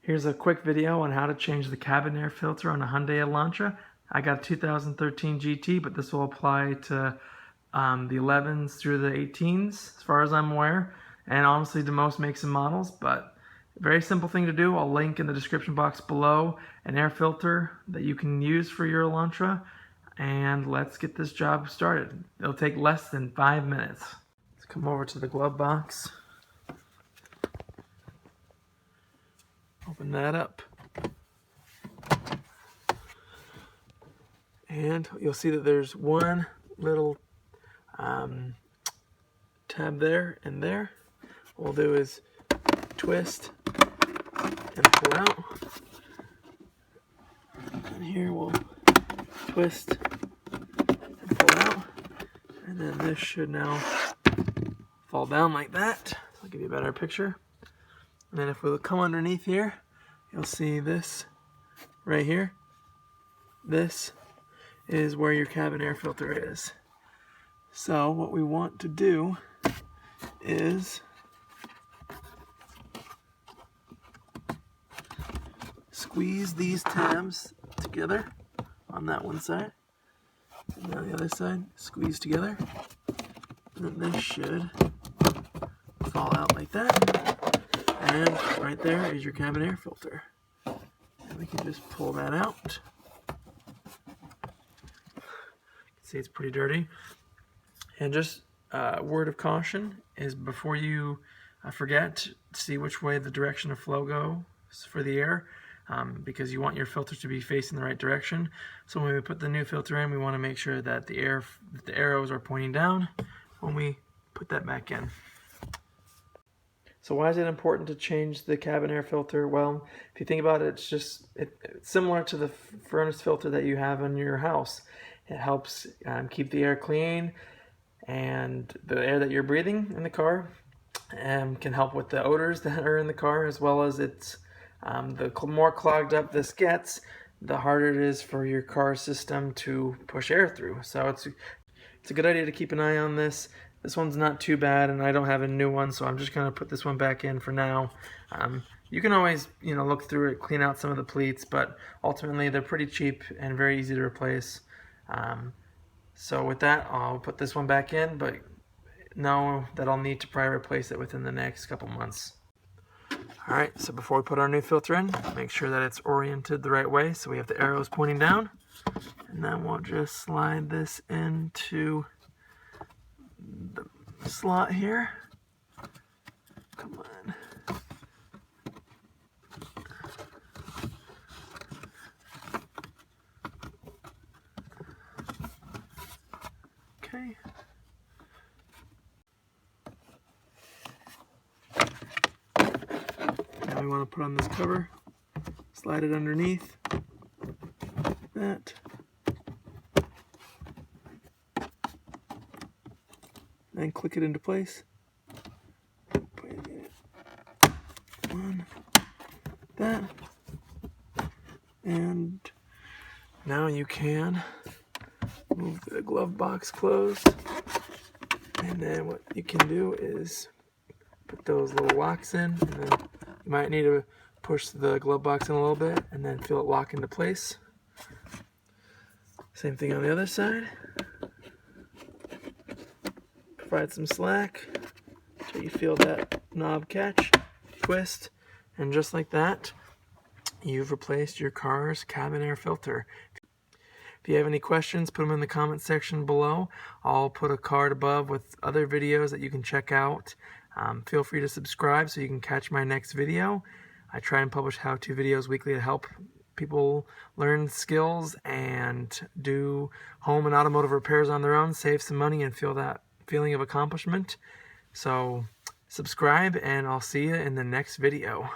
Here's a quick video on how to change the cabin air filter on a Hyundai Elantra. I got a 2013 GT, but this will apply to the 11s through the 18s, as far as I'm aware, and honestly to most makes and models, but very simple thing to do. I'll link in the description box below an air filter that you can use for your Elantra, and let's get this job started. It'll take less than 5 minutes. Let's come over to the glove box. Open that up, and you'll see that there's one little tab there and there. What we'll do is twist and pull out, and here we'll twist and pull out, and then this should now fall down like that. I'll give you a better picture. And then if we come underneath here, you'll see this right here. This is where your cabin air filter is. So what we want to do is squeeze these tabs together on that one side, and on the other side, squeeze together. And then this should fall out like that. And right there is your cabin air filter. And we can just pull that out. You can see it's pretty dirty. And just a word of caution is before you forget, see which way the direction of flow goes for the air, because you want your filter to be facing the right direction. So when we put the new filter in, we want to make sure that the arrows are pointing down when we put that back in. So why is it important to change the cabin air filter? Well, if you think about it, it's similar to the furnace filter that you have in your house. It helps keep the air clean, and the air that you're breathing in the car can help with the odors that are in the car, as well as the more clogged up this gets, the harder it is for your car system to push air through. So it's a good idea to keep an eye on this. This one's not too bad, and I don't have a new one, so I'm just going to put this one back in for now. You can always, look through it, clean out some of the pleats, but ultimately they're pretty cheap and very easy to replace. So with that, I'll put this one back in, but know that I'll need to probably replace it within the next couple months. Alright, so before we put our new filter in, make sure that it's oriented the right way, so we have the arrows pointing down, and then we'll just slide this into the slot here. Come on. Okay. Now we want to put on this cover, slide it underneath that. Then click it into place. Put it on that. And now you can move the glove box closed. And then what you can do is put those little locks in. And then you might need to push the glove box in a little bit and then feel it lock into place. Same thing on the other side. Provide some slack until you feel that knob catch, twist, and just like that, you've replaced your car's cabin air filter. If you have any questions, put them in the comment section below. I'll put a card above with other videos that you can check out. Feel free to subscribe so you can catch my next video. I try and publish how-to videos weekly to help people learn skills and do home and automotive repairs on their own, save some money, and feel that feeling of accomplishment. So subscribe, and I'll see you in the next video.